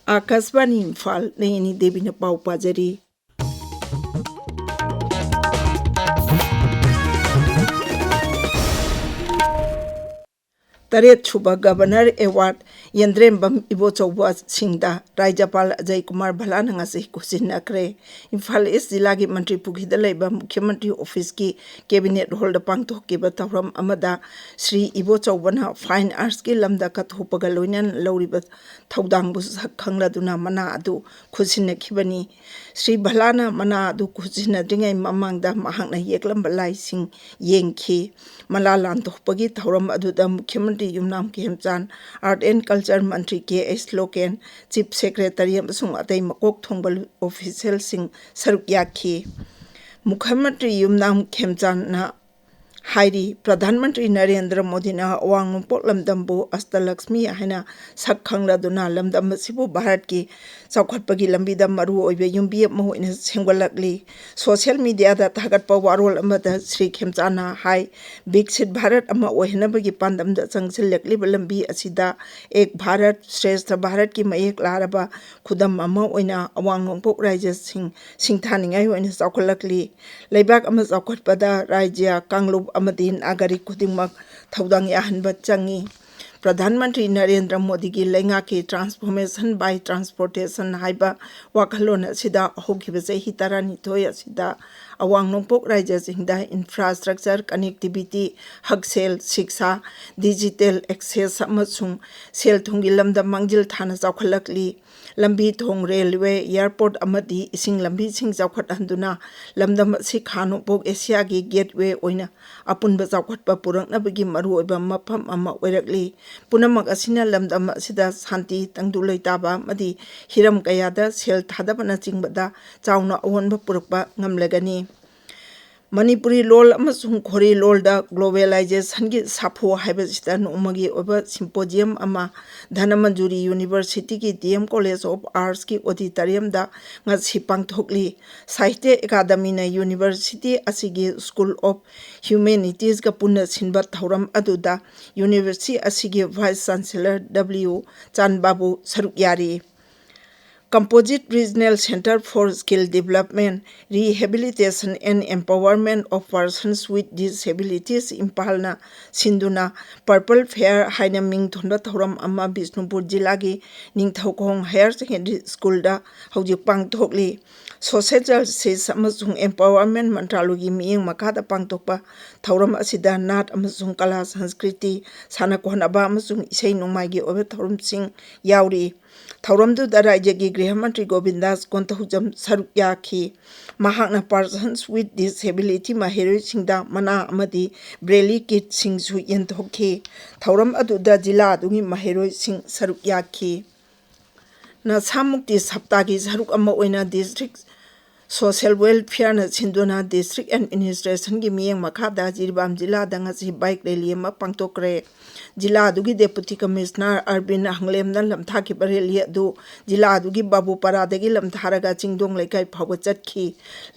आकाशवाणी इम्फाल नयनी देवी ने पाव पाजरी। Taret छुबा governor award यंद्रेम्बम Ibochouba सिंगदा राज्यपाल अजय कुमार भलाना ngasi kusinakre इम्फाल ईस्ट जिला की मंत्री पुखीदा लेबा मुख्यमंत्री ऑफिस की कैबिनेट होल्ड पांगथोकिबा तौरम अमदा श्री इबोचौबना फाइन आर्ट्स की लमदा कथोपगा लोइनन लौरिबा थौदांगबु खंगलादुना मना अदु खुसिनखिबनी श्री भलाना मना अदु खुसिनद्रिङै ममांगदा महांगना येकलंबा लाइसिंग येंखि मला लांथोपगी थौरम अदुदा मुख्यमंत्री युमनाम खेमचान आर्ट एंड कल्चर मंत्री के.एस. लोकेन चीफ सेक्रेटरी अमसुंग अतै मकोक थोंगबल ऑफिशियल सिंह सरुक याखी मुख्यमंत्री युमनाम खेमचान हाइरी प्रधानमंत्री नरेंद्र मोदी ने अवांग नोंपोक लमदमबु अष्टलक्ष्मी हैना सखंगलादुना लमदम सिबु भारत की चौखटपगी लंबीदा मरु ओइबे युम्बी अमा ओइना सेंगलकली सोशल मीडिया दा थागतपा वारोल अमदा श्री खेमचाना हाई विकसित भारत अमा ओइहनबगी पांदमदा चंगसिलकलिबा लंबी असिदा एक भारत श्रेष्ठ भारत की मयेक लारबा खुदम अमा ओइना अवांग नोंपोक राज्य सिंथानिङै ओइना चौखटलकली लेबाक अमा चौखटपदा राज्य कांगलुप अमदी नागरिक खुदिमक थौदांग याहनबा चंगी प्रधानमंत्री नरेंद्र मोदी की लेंगा की ट्रांसफॉर्मेशन बाय ट्रांसपोर्टेशन हाइबा वाखलोन असिदा होगिबा चही तरानिथोय असिदा अवांग नोंपोक राज्य सिंहदा इंफ्रास्ट्रक्चर कनेक्टिविटी हकसेल शिक्षा डिजिटल एक्सेस अमसुंग सेल थुंगी लमदा मांगजिल थाना चौखलकली लंबी थोंग रेलवे एयरपोर्ट अमदी इसिंग लंबी सिंग चौखटहंदुना लमदम असि खा नोंपोक एशिया की गेटवे ओइना अपुनबा चौखटपा पुरंगनबगी मरुओइबा मफम अमा ओइरकली पुनमक असिना लमदम असिदा शांति तंगदु लैताबा मदी हिरम कयादा सेल थादबना चिंगबदा चाउना अवनबा पुरकपा ngamlagani मणिपुरी लोल अमसुंग खोरी लोलदा ग्लोबलाइजेशन की साफो हाइबसिदा नोमगी ओबा सिंपोजियम अमा धनमंजूरी यूनिवर्सिटी की डीएम कॉलेज ऑफ आर्ट्स की ऑडिटोरियम दा ngasi पांगथोकली साहित्य अकादमी ने यूनिवर्सिटी असिगी स्कूल ऑफ ह्यूमैनिटीज का पुनः सिनबा थौरम अदुदा यूनिवर्सिटी असिगी वाइस चांसलर डब्ल्यू चानबाबू सरुक यारी Composite Regional Center for Skill Development, Rehabilitation and Empowerment of Persons with Disabilities Imphal na Sinduna Purple Fair haina ming thonba thoram amma Bishnupur Jilla gi Ningthaukhong Higher Secondary School da hojik pangthokli Social Justice amasung Empowerment Mantralugi miyeng makada pangthokpa thoram asida nat amasung kala Sanskriti sana kohnaba amasung isei nongmai gi obe thoram sing yauri थौरमदु राज्य की गृह मंत्री गोविंदास कोंतहुजम सरुक याखी महांगना persons with disability महेरोई सिंगदा मना अमदी Braille kit सिंगसु यंथोखी थौरम अदुदा जिला अदुगी महेरोई सिंग सरुक याखी नसामुक्ति सप्ताह की सरुक अमा ओइना डिस्ट्रिक्ट सोशल वेलफेयर न सिंधुना डिस्ट्रिक्ट एडमिनिस्ट्रेशन की मियंग मखादा जिरीबाम जिला दंगसी बाइक रैली अमा पांगथोकरे जिला अदुगी डेप्यूटी कमिश्नर अरविंद हंगलेमना लमथा की रैली अदु जिला अदुगी बाबूपरादगी लमथारगा चिंगदोंग लेकाई फाव चटखी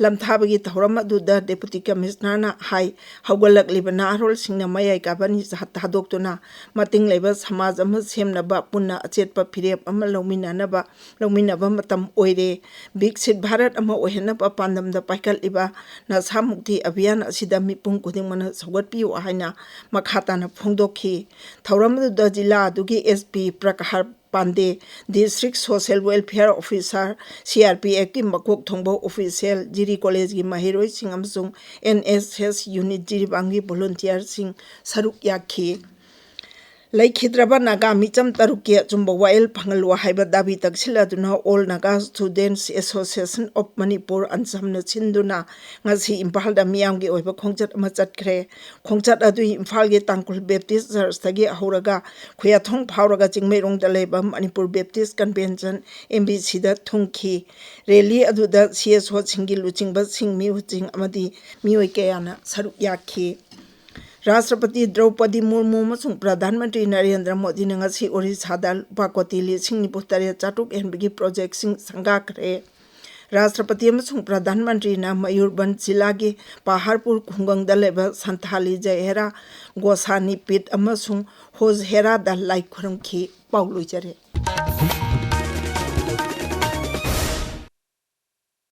लमथाबगी थौरम अदुदा डेप्यूटी कमिश्नर ना हाई हौगलकलिबा नारोल सिंगना मयाई काबनी थादोक्तुना मतिंग लेबा समाज अमा सेमनबा पुन्ना अचेतपा फिरेप अमा लौमिनबा मतम ओइरे विकसित भारत अमा ओहेनबा पांदमदा पाइकलिबा नसामुक्ति अभियान असिदा मिपुंग खुदिंगमना सौगतपियो हाइना मखाताना फोंदोखी थौरमदुदा जिला अदुगी एसपी प्रकार Pandey district social welfare officer CRPF की मकोक थोंबो ऑफिशियल जिरी कॉलेज की महिरोई सिंह अमसुंग एनएसएस यूनिट जिरीबांगी वॉलंटियर सिंह सरुक याखी लैखिद्रबा नागा मिचम तरुके चुंबा वायल फंगलवा हाइबा दाबी तकसिलादुना all Naga students association of Manipur अंसमना सिंदुना ngasi इम्फाल दा मियाम गे ओइबा खोंगचत अमा चटखरे खोंगचत अदु इम्फाल गे तांकुल बेप्टिस्ट चर्च तगे हौरगा खुयाथोंग फावरगा चिंगमेरोंग दा लेबा मणिपुर बेप्टिस्ट कन्वेंशन एमबीसी दा थुंखी रैली अदुदा सीएसओ सिंगी लुचिंगबा सिंग मिउचिंग अमदी मिओइ कयाना सरुक याखी राष्ट्रपति द्रौपदी मुर्मू अमसुंग प्रधानमंत्री नरेंद्र मोदी ने ngasi ओडिशादा लुपा कोटी 9,900 हेनबगी प्रोजेक्ट सिंग संगाखरे राष्ट्रपति अमसुंग प्रधानमंत्री ना मयूरभंज जिला के पहाड़पुर खुंगंग लेबा संथाली जयहेरा गोसानी पीठ अमसुंग होजहेरा दा लाई खुरमखी पाउलुजरे।